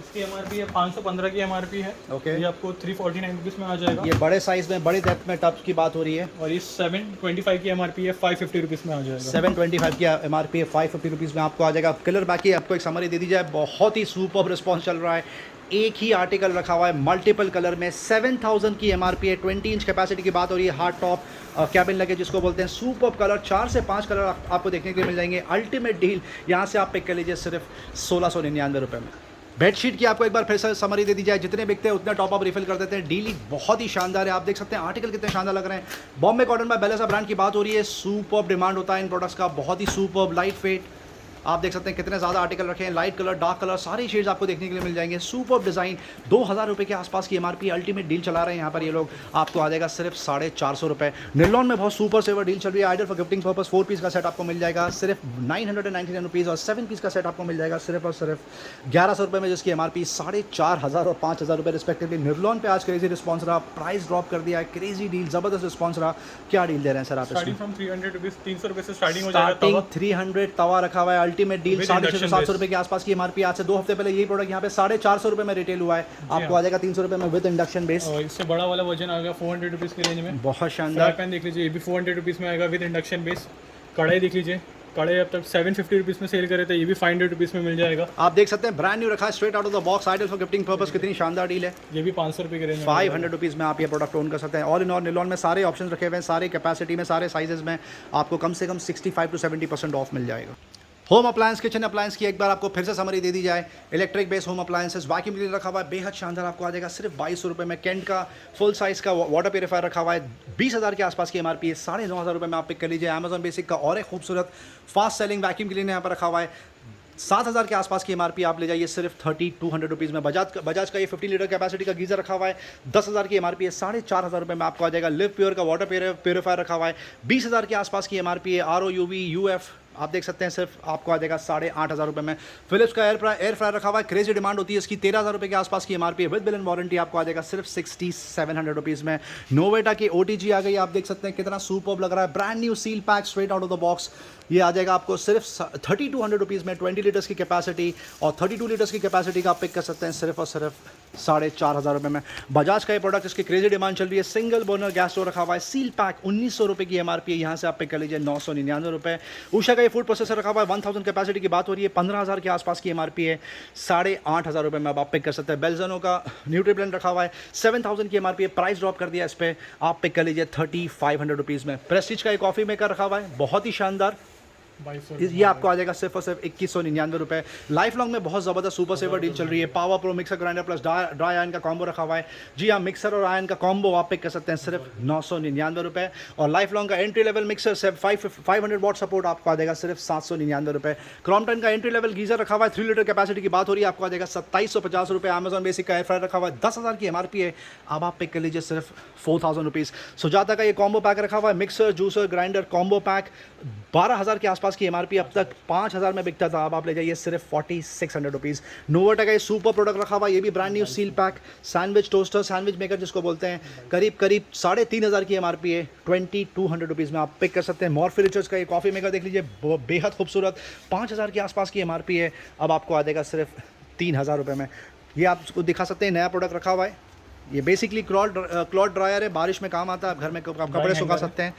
इसकी एमआरपी है 515 की एमआरपी है। ओके, ये आपको 349 रुपीज़ में आ जाएगा। ये बड़े साइज में, बड़े डेप्थ में टब्स की बात हो रही है। और ये 725 की एमआरपी है, 550 रुपीज़ में आ जाएगा। 725 की एमआरपी है, 550 रुपीज़ में आपको आ जाएगा। कलर बाकी आपको एक समरी दे दी जाए, बहुत ही सुपर रिस्पॉन्स चल रहा है। एक ही आर्टिकल रखा हुआ है मल्टीपल कलर में। 7000 की एमआरपी है, 20 इंच कैपेसिटी की बात हो रही है। हार्ड टॉप कैबिन लगे जिसको बोलते हैं, सुपर कलर, 4 से 5 कलर आपको देखने के लिए मिल जाएंगे। अल्टीमेट डील यहाँ से आप पिक कर लीजिए सिर्फ 1699 रुपये में। बेडशीट की आपको एक बार फिर से समरी दे दी जाए, जितने बिकते हैं उतना टॉप अप रिफिल कर देते हैं। डील बहुत ही शानदार है, आप देख सकते हैं आर्टिकल कितने शानदार लग रहे हैं। बॉम्बे कॉटन बाय बेलेसा ब्रांड की बात हो रही है, सुपर डिमांड होता है इन प्रोडक्ट्स का, बहुत ही सुपर लाइट वेट। आप देख सकते हैं कितने ज़्यादा आर्टिकल रखे हैं, लाइट कलर, डार्क कलर, सारे शेड्स आपको देखने के लिए मिल जाएंगे। सुपर डिज़ाइन, 2000 रुपये के आसपास की एमआरपी, अल्टीमेट डील चला रहे हैं यहाँ पर ये लोग। आपको आ जाएगा सिर्फ 450 रुपये। निलॉन में बहुत सुपर सेवर डील चल रही है, ideal for gifting purpose. 4 piece का सेट आपको मिल जाएगा सिर्फ 999 रुपीज़, और 7 पीस का सेट आपको मिल जाएगा सिर्फ और सिर्फ 1100 रुपये में, जिसकी एमआरपी 4500 और 5000 रुपये रिस्पेक्टिवली। निलॉन पे आज क्रेजी रिस्पॉन्स रहा, प्राइस ड्रॉप कर दिया है, क्रेजी डील, ज़बरदस्त रिस्पॉन्स रहा। क्या डील दे रहे हैं सर आप? स्टार्टिंग फ्रॉम 300 रुपीज़, 300 रुपये से स्टार्टिंग हो जाएगा। स्टार्टिंग 300 तवा रखा हुआ है, अल्टीमेट डील। 750 रुपये के आसपास की एमआरपी। आज से 2 हफ्ते पहले यही प्रोडक्ट यहाँ पे 450 रुपये में रिटेल हुआ है, आपको आ जाएगा 300 रुपये में विद इंडक्शन बेस। और इससे बड़ा वाला वर्जन आ गया 400 रुपीज़ की रेंज में। बहुत फ्राई शानदार। पैन देख लीजिए, ये भी 400 रुपीज़ में आएगा विद इंडक्शन बेस। कढ़ाई देख लीजिए, कढ़ाई अब तक 750 रुपीज़ में सेल करे थे, ये भी 500 रुपीज़ में मिल जाएगा। आप देख सकते हैं ब्रांड न्यू रखा है, straight out of the box, ideal for gifting purpose. कितनी शानदार डील है। ये भी 500 रुपये की रेंज में। 500 रुपीज़ में आप ये प्रोडक्ट ओन कर सकते हैं। ऑल इन ऑल निलॉन में सारे ऑप्शन रखे हुए हैं, सारे कैपेसिटी में, सारे साइजेस में। आपको कम से कम 65 to 70% ऑफ मिल जाएगा। होम अप्लायंस, किचन अप्लायंस की एक बार आपको फिर से समरी दे दी जाए। Electric base home appliances, vacuum cleaner रखा हुआ है, बेहद शानदार, आपको आ जाएगा सिर्फ 2200 रुपये में। कैंट का फुल साइज़ का वाटर प्यूरीफायर रखा हुआ है, 20,000 के आसपास की एमआरपी है, 9500 रुपये में आप पिक कर लीजिए। अमेजॉन बेसिक का और एक खूबसूरत फास्ट सेलिंग वैक्यूम क्लीनर यहाँ पर रखा हुआ है, 7000 के आसपास की एमआरपी, आप ले जाइए सिर्फ 3200 रुपीज़ में। बजाज का ये 50 लीटर कैपेसिटी का गीज़र रखा हुआ है, 10,000 की एमआरपी है, 4500 रुपये में आपको आ जाएगा। लिव प्योर का वाटर प्यूरीफायर रखा हुआ है, 20,000 के आसपास की एमआरपी है। RO UV UF आप देख सकते हैं, सिर्फ आपको आ जाएगा 8500 रुपये में। फिलिप्स का एयर फ्रायर रखा हुआ है, क्रेजी डिमांड होती है इसकी, 13,000 रुपये के आसपास की एमआरपी है, विद बिल एंड वारंटी आपको आ जाएगा सिर्फ 6700 रुपीज़ में। नोवेटा की OTG आ गई, आप देख सकते हैं कितना सुपर्ब लग रहा है, brand new seal pack straight out of the box. ये आ जाएगा आपको सिर्फ 3200 रुपीज़ में। 20 लीटर्स की कैपेसिटी और 32 लीटर्स की कैपेसिटी का आप पिक कर सकते हैं सिर्फ और सिर्फ 4500 रुपये में। बजाज का ये प्रोडक्ट, इसकी क्रेजी डिमांड चल रही है, सिंगल बर्नर गैस स्टोव रखा हुआ है, सील पैक, 1900 रुपये की एमआरपी है, यहाँ से आप पिक कर लीजिए 999 रुपये। उषा का ये फूड प्रोसेसर रखा हुआ है, 1000 कैपेसिटी की बात हो रही है, 15000 के आसपास की एमआरपी है, 8500 रुपये में अब आप पिक कर सकते हैं। बेल्जनो का न्यूट्री ब्लेंड रखा हुआ है, 7000 की एमआरपी है, प्राइस ड्रॉप कर दिया इस पर, आप पिक कर लीजिए 3500 रुपीज़ में। प्रेस्टीज का एक कॉफ़ी मेकर रखा हुआ है, बहुत ही शानदार, ये आपको आ जाएगा सिर्फ और सिर्फ 2199 रुपये। लाइफ लॉन्ग में बहुत ज़बरदस्त सुपर सेवर डील चल रही है। Power pro mixer grinder plus dry iron का कॉम्बो रखा हुआ है। जी हाँ, मिक्सर और आयरन का कॉम्बो आप पिक कर सकते हैं सिर्फ 999 रुपये। और लाइफ लॉन्ग का एंट्री लेवल मिक्सर से 500 वॉट सपोर्ट आपको आ जाएगा सिर्फ 799 रुपये। क्रॉम्पटन का एंट्री लेवल गीजर रखा हुआ है, 3 लीटर कैपेसिटी की बात हो रही है, आपको आ जाएगा 2750 रुपये। अमेजॉन बेसिक का एयर फ्रायर रखा हुआ है, 10,000 की एमआरपी है, अब आप पिक कर लीजिए सिर्फ 4000 रुपीज़। सुजाता का ये कॉम्बो पैक रखा हुआ है, mixer juicer grinder combo pack, 12,000 के आसपास आसपास की MRP अब तक 5000 में बिकता था, अब आप ले जाइए सिर्फ 4600 रुपीज़। नोवाटेक का ये सुपर प्रोडक्ट रखा हुआ, ये भी brand new seal pack sandwich toaster, sandwich maker जिसको बोलते हैं, करीब 3500 की MRP है, 2200 रुपीज़ में आप पिक कर सकते हैं। मॉर्फी रिचर्ड्स का ये कॉफ़ी मेकर देख लीजिए, बेहद खूबसूरत, 5000 के आसपास की MRP है, अब आपको आ जाएगा सिर्फ 3000 रुपये में। ये आपको दिखा सकते हैं, नया प्रोडक्ट रखा हुआ है। ये बेसिकली क्लॉथ ड्रायर है, बारिश में काम आता है, आप घर में कपड़े सुखा सकते हैं।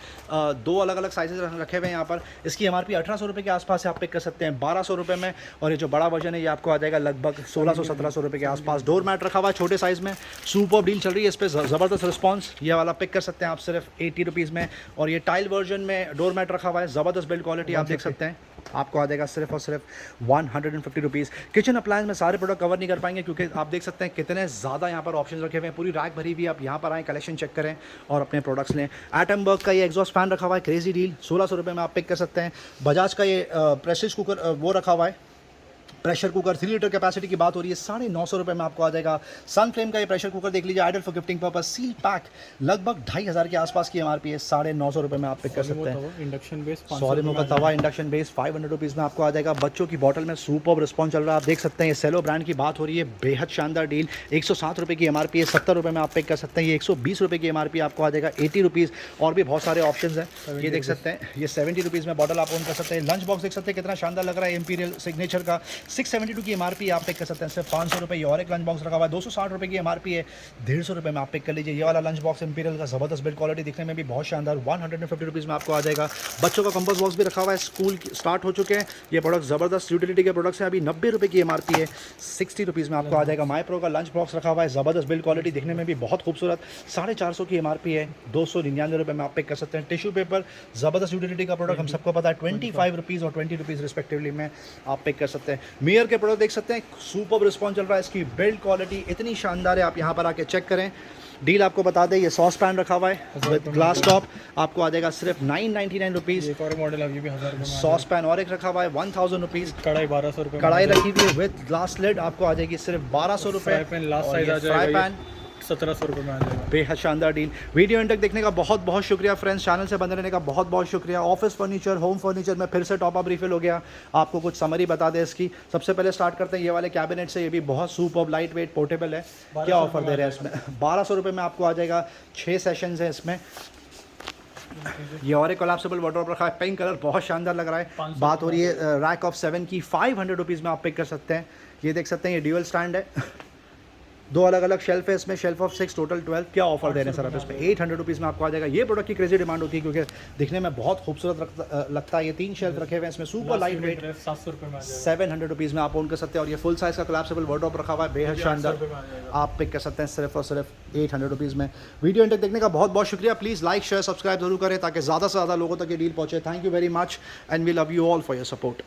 दो अलग अलग साइजेस रखे हुए हैं यहाँ पर। इसकी MRP 1800 रुपये के आसपास है, आप पिक कर सकते हैं 1200 रुपये में। और ये जो बड़ा वर्जन है ये आपको आ जाएगा लगभग 1600-1700 रुपये के आसपास। डोर मैट रखा हुआ है छोटे साइज़ में, सुपर डील चल रही है इस पर, ज़बरदस्त रिस्पॉन्स। ये वाला पिक कर सकते हैं आप सिर्फ 80 रुपीज़ में। और ये टाइल वर्जन में डोर मैट रखा हुआ है, ज़बरदस्त बिल्ड क्वालिटी, आप देख सकते हैं, आपको आ जाएगा सिर्फ और सिर्फ 150 रुपीज़। किचन अप्लायंस में सारे प्रोडक्ट कवर नहीं कर पाएंगे क्योंकि आप देख सकते हैं कितने ज़्यादा यहाँ पर ऑप्शंस रखे हुए हैं, पूरी रैक भरी हुई है। आप यहाँ पर आएँ, कलेक्शन चेक करें और अपने प्रोडक्ट्स लें। एटमबर्ग का ये एग्जॉस्ट फैन रखा हुआ है, क्रेजी डील, 1600 रुपये में आप पिक कर सकते हैं। बजाज का ये प्रेशर कुकर वो रखा हुआ है, प्रेशर कुकर 3 लीटर कैपेसिटी की बात हो रही है, 950 रुपये में आपको आ जाएगा। सनफ्लेम का ये प्रेशर कुकर देख लीजिए, ideal for gifting purpose, seal pack, लगभग 2500 के आसपास की MRP है, 950 रुपये में आप पिक कर सकते हैं। इंडक्शन बेस सॉलिमो का तवा इंडक्शन बेस 500 रुपीज़ में आपको आ जाएगा। बच्चों की बॉटल में सुपर रिस्पॉन्स चल रहा है, आप देख सकते हैं। ये सेलो ब्रांड की बात हो रही है, बेहद शानदार डील, 107 रुपये की MRP है, 70 रुपये में आप पिक कर सकते हैं। ये 120 रुपये की MRP आपको आ जाएगा, 80 रुपीज़। और भी बहुत सारे ऑप्शन हैं, ये देख सकते हैं। ये 70 रुपीज़ में बॉटल आप ओन कर सकते हैं। लंच बॉक्स देख सकते हैं कितना शानदार लग रहा है, इंपीरियल सिग्नेचर का, 672 की MRP आप पिक कर सकते हैं सिर्फ 500 रुपये। ये और एक लंच बॉक्स रखा हुआ है, 260 रुपये की MRP है, 150 रुपये में आप पिक कर लीजिए। ये वाला लंच बॉक्स इंपीरियल का, ज़बरदस्त बिल्ड क्वालिटी, दिखने में भी बहुत शानदार, 150 रुपीज़ में आपको आ जाएगा। बच्चों का कंपास बॉक्स भी रखा हुआ है, स्कूल स्टार्ट हो चुके हैं, ये प्रोडक्ट ज़बरदस्त यूटिलिटी के प्रोडक्ट्स हैं। अभी 90 रुपये की MRP है, 60 रुपीज़ में आपको आ जाएगा। माई प्रो का लंच बॉक्स रखा हुआ है, ज़बरदस्त बिल्ड क्वालिटी, दिखने में भी बहुत खूबसूरत, 450 की MRP है, 299 रुपये में आप पिक कर सकते हैं। टिश्यू पेपर, ज़बरदस्त यूटिलिटी का प्रोडक्ट, हम सबको पता है, 25 रुपीज़ और 20 रुपीज़ रिस्पेक्टिवली में आप पिक कर सकते हैं। मियर के प्रोडक्ट देख सकते हैं, सुपर रिस्पॉन्स चल रहा है, इसकी बिल्ड क्वालिटी इतनी शानदार है, आप यहाँ पर आके चेक करें। डील आपको बता दें, ये सॉस पैन रखा हुआ है विद ग्लास टॉप, आपको आ जाएगा सिर्फ 999 रुपीज़। एक और मॉडल है, ये भी 1000 रुपये में। सॉस पैन और एक रखा हुआ है 1000 रुपीज़। कढ़ाई 1200 रुपये, कढ़ाई रखी हुई है विद ग्लास लिड, आपको आ जाएगी सिर्फ 1200 रुपये। पैन लास्ट साइज आ फ्राई जाएगा, पैन 1700 रुपये में आ जाएगा। बेहद शानदार डील। वीडियो एंड तक देखने का बहुत बहुत शुक्रिया फ्रेंड्स, चैनल से बने रहने का बहुत बहुत शुक्रिया। ऑफिस फर्नीचर, होम फर्नीचर में फिर से टॉप अप रिफिल हो गया। आपको कुछ समरी बता दें इसकी। सबसे पहले स्टार्ट करते हैं ये वाले कैबिनेट से, ये भी बहुत सुपर लाइट वेट पोर्टेबल है। क्या ऑफर दे रहे हैं इसमें? 1200 रुपये में आपको आ जाएगा, 6 सेशंस हैं इसमें। ये और एक कोलैप्सिबल वार्डरोब रखा है, पिंक कलर, बहुत शानदार लग रहा है। बात हो रही है रैक ऑफ 7 की, 500 रुपीज़ में आप पिक कर सकते हैं। ये देख सकते हैं, ये ड्यूअल स्टैंड है, 2 अलग अलग शेल्फ है इसमें, शेल्फ ऑफ 6, टोटल 12। क्या ऑफर दे रहे हैं सर आप इसमें? 800 रुपीज़ में आपको आ जाएगा। ये प्रोडक्ट की क्रेजी डिमांड होती है क्योंकि दिखने में बहुत खूबसूरत लगता है। ये 3 शेल्फ रखे हुए हैं इसमें, सुपर लाइट वेट, 700 रुपये में आ जाएगा, 700 रुपीज़ में आप ओन कर सकते हैं। और ये फुल साइज़ का कोलैप्सिबल वार्डरोब रखा हुआ है, बेहद शानदार, आप पिक कर सकते हैं सिर्फ और सिर्फ 800 रुपीज़ में। वीडियो एंड तक देखने का बहुत बहुत शुक्रिया। प्लीज़ लाइक शेयर सब्सक्राइब जरूर करें ताकि ज़्यादा से ज़्यादा लोगों तक ये डील पहुँचे। Thank you very much and we love you all for your support.